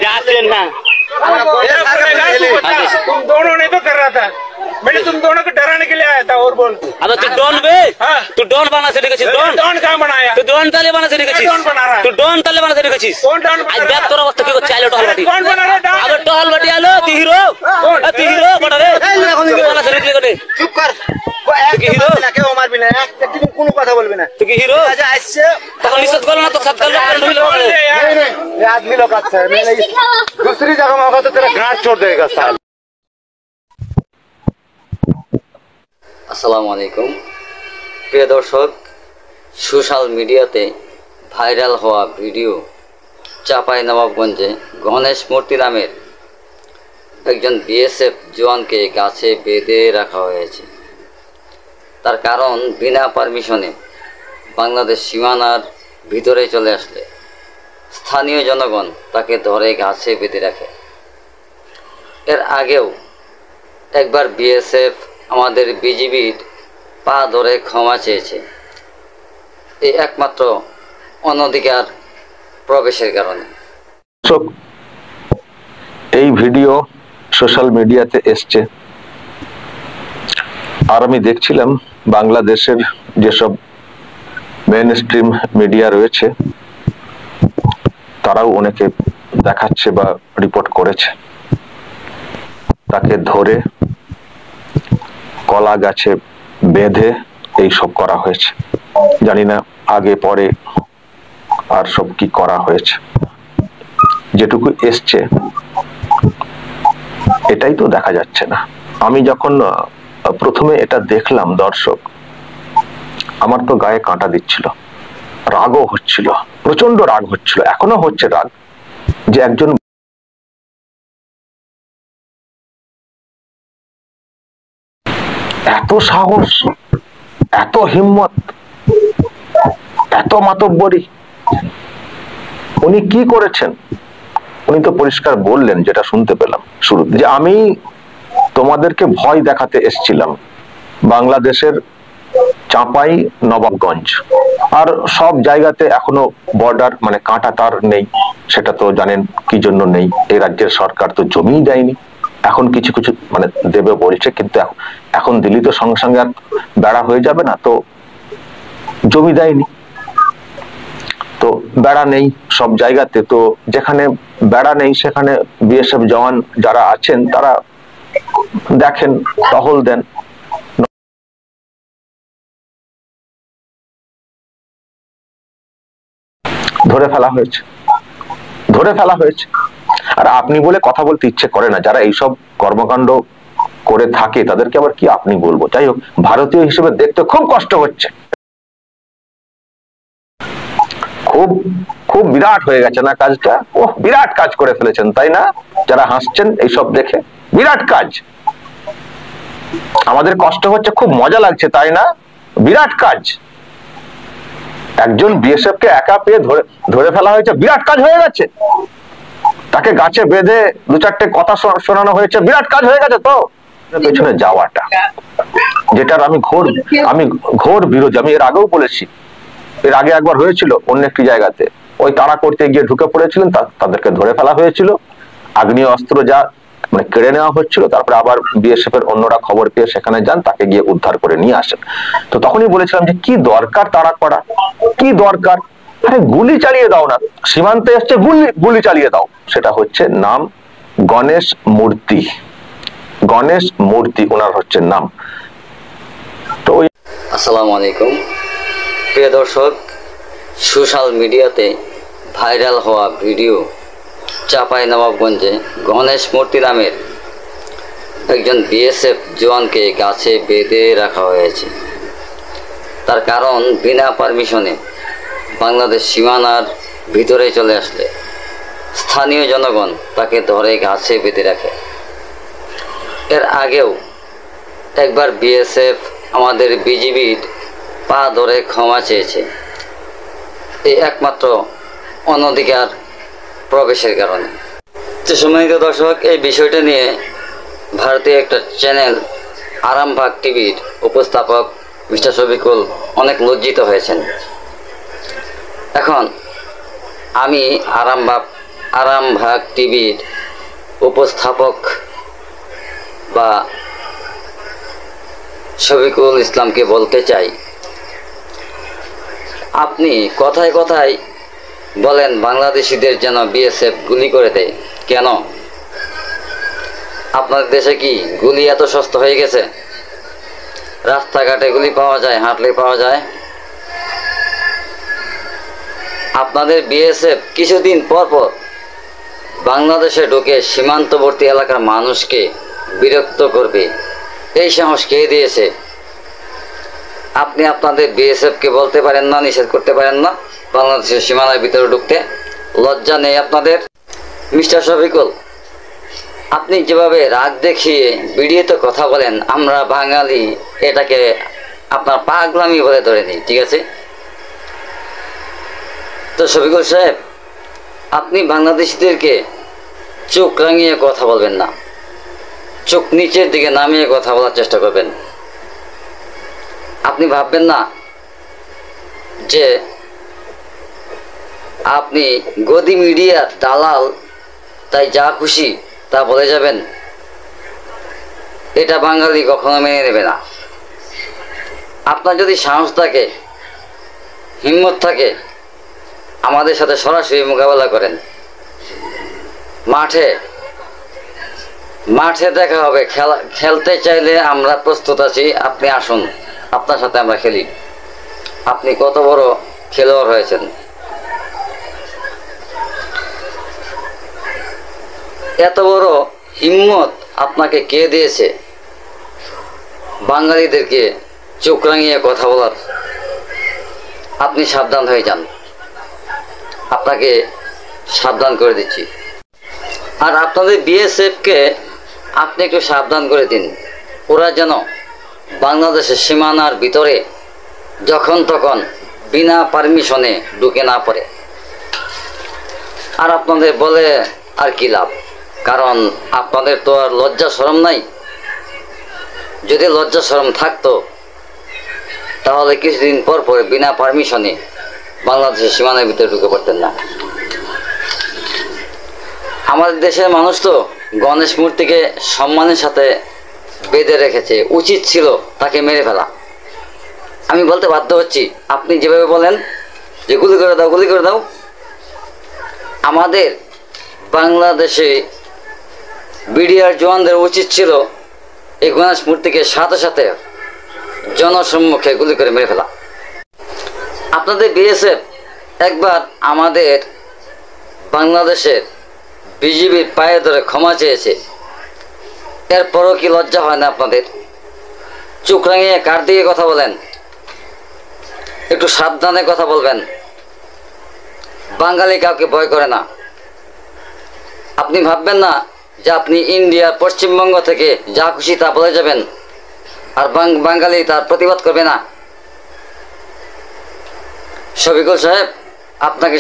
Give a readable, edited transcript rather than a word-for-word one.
जाते ना तुम दोनों ने तो कर रहा था। मैंने तुम दोनों को डराने के लिए आया था। और बोल अब तू डॉन बे तू डॉन बना से देखिस डॉन डॉन कहाँ बनाया? तू डॉन ताले बना से देखिस डॉन बना रहा है। तू डॉन ताले बना से देखिस कौन डॉन बना आज रहा है? बात करो वक्त की को चाले टहल बाटी कौन बना रहा है डॉन? अब टहल बाटी आलो तू हीरो बड़ा रे बना से निकले कोने চুপ কর কি হিরো? কেউ মারবি না একটু কোনো কথা বলবি না तू की हीरो আচ্ছা আসছে तখন निश्चित करो ना तो सब कर लो बोल दे यार। ये आदमी लोग अच्छा है मैंने दूसरी जगह में होगा तो तेरा गांठ छोड़ देगा साल। আসসালামু আলাইকুম প্রিয় দর্শক, সোশ্যাল মিডিয়াতে ভাইরাল হওয়া ভিডিও চাঁপাইনবাবগঞ্জে গণেশ মূর্তি নামের একজন বিএসএফ জওয়ানকে গাছে বেঁধে রাখা হয়েছে। তার কারণ বিনা পারমিশনে বাংলাদেশ সীমানার ভিতরে চলে আসলে স্থানীয় জনগণ তাকে ধরে গাছে বেঁধে রাখে। এর আগেও একবার বিএসএফ আমাদের বিজিবির পা ধরে ক্ষমা চেয়েছে, এই একমাত্র অনধিকার প্রবেশের কারণে। এই ভিডিও সোশ্যাল মিডিয়াতে এসছে, আর আমি দেখছিলাম বাংলাদেশের যেসব মেইন স্ট্রিম মিডিয়া রয়েছে তারাও অনেকে দেখাচ্ছে বা রিপোর্ট করেছে তাকে ধরে কলা গাছে বেঁধে এইসব করা হয়েছে। জানি না আগে পরে আর সব কি করা হয়েছে, যেটুকু এসছে এটাই তো দেখা যাচ্ছে না। আমি যখন প্রথমে এটা দেখলাম দর্শক, আমার তো গায়ে কাঁটা দিচ্ছিল, রাগও হচ্ছিল, প্রচন্ড রাগ হচ্ছিল, এখনো হচ্ছে রাগ যে একজন এত সাহস, এত হিম্মত, এত মাতব্বরি। উনি কি করেছেন? উনি তো পরিষ্কার বললেন, যেটা শুনতে পেলাম শুরুতে, যে আমি তোমাদেরকে ভয় দেখাতে এসেছিলাম বাংলাদেশের চাঁপাই নবাবগঞ্জ। আর সব জায়গাতে এখনো বর্ডার মানে কাঁটা তার নেই, সেটা তো জানেন কি জন্য নেই। এই রাজ্যের সরকার তো জমিই দেয়নি, এখন কিছু কিছু মানে দেবে বলছে, কিন্তু এখন দিল্লি তো সঙ্গে সঙ্গে আর বেড়া হয়ে যাবে না, তো জমি দেয়নি, তো বেড়া নেই সব জায়গাতে। তো যেখানে বেড়া নেই সেখানে বিএসএফ জওয়ান যারা আছেন তারা দেখেন, টহল দেন। ধরে ফেলা হয়েছে। আর আপনি বলে কথা বলতে ইচ্ছে করে না, যারা এইসব কর্মকাণ্ড করে থাকে তাদেরকে আবার কি আপনি বলবো। যাই হোক, ভারতীয় হিসেবে দেখতে খুব কষ্ট হচ্ছে, খুব খুব বিরাট হয়ে গেছে না কাজটা? ওহ, বিরাট কাজ করে ফেলেছেন, তাই না? যারা হাসছেন এইসব দেখে, বিরাট কাজ। আমাদের কষ্ট হচ্ছে, খুব মজা লাগছে, তাই না? বিরাট কাজ। একজন বিএসএফ কে একা পেয়ে ধরে ফেলা হয়েছে, বিরাট কাজ হয়ে গেছে। তাকে গাছে বেঁধে দু চারটে কথা শোনানো হয়েছে, বিরাট কাজ হয়ে গেছে। তো পেছনে যাওয়াটা, যেটার আমি ঘোর বিরোধী। আমি এর আগেও বলেছি, এর আগে একবার হয়েছিল অন্য একটি জায়গাতে, ওই তাড়া করতে গিয়ে ঢুকে পড়েছিলেন, তাদেরকে ধরে ফেলা হয়েছিল, আগ্নেয় অস্ত্র যা মানে কেড়ে নেওয়া হচ্ছিল, তারপরে আবার বিএসএফ এর অন্যরা খবর পেয়ে সেখানে যান, তাকে গিয়ে উদ্ধার করে নিয়ে আসেন। তো তখনই বলেছিলাম যে কি দরকার তাড়া করা, কি দরকার? আরে গুলি চালিয়ে দাও না, সীমান্তে এসছে গুলি চালিয়ে দাও। সেটা হচ্ছে নাম গণেশ মূর্তি, ওনার হচ্ছে নাম। তো আসসালামু আলাইকুম প্রিয় দর্শক, সোশ্যাল মিডিয়াতে ভাইরাল হওয়া ভিডিও চাঁপাইনবাবগঞ্জে গণেশ মূর্তি নামের একজন বিএসএফ জওয়ানকে গাছে বেঁধে রাখা হয়েছে। তার কারণ বিনা পারমিশনে বাংলাদেশ সীমানার ভিতরে চলে আসলে স্থানীয় জনগণ তাকে ধরে গাছে বেঁধে রাখে। এর আগেও একবার বিএসএফ আমাদের বিজিবির পা ধরে ক্ষমা চেয়েছে, এই একমাত্র অনধিকার প্রবেশের কারণে। তো সম্মানিত দর্শক, এই বিষয়টা নিয়ে ভারতীয় একটা চ্যানেল আরামবাগ টিভির উপস্থাপক মিস্টার শফিকুল অনেক লজ্জিত হয়েছেন। এখন আমি আরামবাগ টিভির উপস্থাপক বা শফিকুল ইসলামকে বলতে চাই, আপনি কথায় কথায় বলেন বাংলাদেশিদের যেন বিএসএফ গুলি করে দেয়। কেন? আপনাদের দেশে কি গুলি এত সস্তা হয়ে গেছে? রাস্তাঘাটে গুলি পাওয়া যায়, হাঁটলে পাওয়া যায়। আপনাদের বিএসএফ কিছুদিন পর পর বাংলাদেশে ঢুকে সীমান্তবর্তী এলাকার মানুষকে বিরক্ত করবে, এই সাহস কে দিয়েছে? আপনি আপনাদের বিএসএফকে বলতে পারেন না, নিষেধ করতে পারেন না বাংলাদেশের সীমানার ভিতরে ঢুকতে? লজ্জা নেই আপনাদের? মিস্টার শফিকুল, আপনি যেভাবে রাগ দেখিয়ে ভিডিওতে কথা বলেন, আমরা বাঙালি এটাকে আপনার পাগলামি বলে ধরে নিই, ঠিক আছে? তো শফিকুল সাহেব, আপনি বাংলাদেশিদেরকে চোখ রাঙিয়ে কথা বলবেন না, চোখ নিচের দিকে নামিয়ে কথা বলার চেষ্টা করবেন। আপনি ভাববেন না যে আপনি গদি মিডিয়ার দালাল, তাই যা খুশি তা বলে যাবেন। এটা বাঙালি কখনো মেনে নেবে না। আপনার যদি সাহস থাকে, হিম্মত থাকে, আমাদের সাথে সরাসরি মোকাবেলা করেন। মাঠে দেখা হবে। খেলতে চাইলে আমরা প্রস্তুত আছি, আপনি আসুন, আপনার সাথে আমরা খেলি। আপনি কত বড় খেলোয়াড় হয়েছেন। এত বড় হিম্মত আপনাকে কে দিয়েছে বাঙালিদেরকে চোখ রাঙিয়ে কথা বলার? আপনি সাবধান হয়ে যান, আপনাকে সাবধান করে দিচ্ছি। আর আপনাদের বিএসএফকে আপনি একটু সাবধান করে দিন, ওরা যেন বাংলাদেশের সীমানার ভিতরে যখন তখন বিনা পারমিশনে ঢুকে না পড়ে। আর আপনাদের বলে আর কি লাভ? কারণ আপনাদের তো আর লজ্জা শরম নাই। যদি লজ্জা শরম থাকতো তাহলে কিছুদিন পর পর বিনা পারমিশনে বাংলাদেশের সীমানার ভিতরে ঢুকে পড়তেন না। আমাদের দেশের মানুষ তো গণেশ মূর্তিকে সম্মানের সাথে বেঁধে রেখেছে, উচিত ছিল তাকে মেরে ফেলা। আমি বলতে বাধ্য হচ্ছি, আপনি যেভাবে বলেন যে গুলি করে দাও, গুলি করে দাও, আমাদের বাংলাদেশে বিডিআর জওয়ানদের উচিত ছিল এই গণেশ মূর্তিকে সাথে সাথে জনসম্মুখে গুলি করে মেরে ফেলা। আপনাদের বিএসএফ একবার আমাদের বাংলাদেশের বিজিবির পায়ে ধরে ক্ষমা চেয়েছে, এরপরও কি লজ্জা হয় না আপনাদের? চোখ রাঙিয়ে কার দিকে কথা বলেন? একটু সাবধানে কথা বলবেন। বাঙালি কাউকে ভয় করে না। আপনি ভাববেন না যে আপনি ইন্ডিয়ার পশ্চিমবঙ্গ থেকে যা খুশি তা বলে যাবেন আর বাঙালি তার প্রতিবাদ করবে না। শফিকুল সাহেব, আপনাকে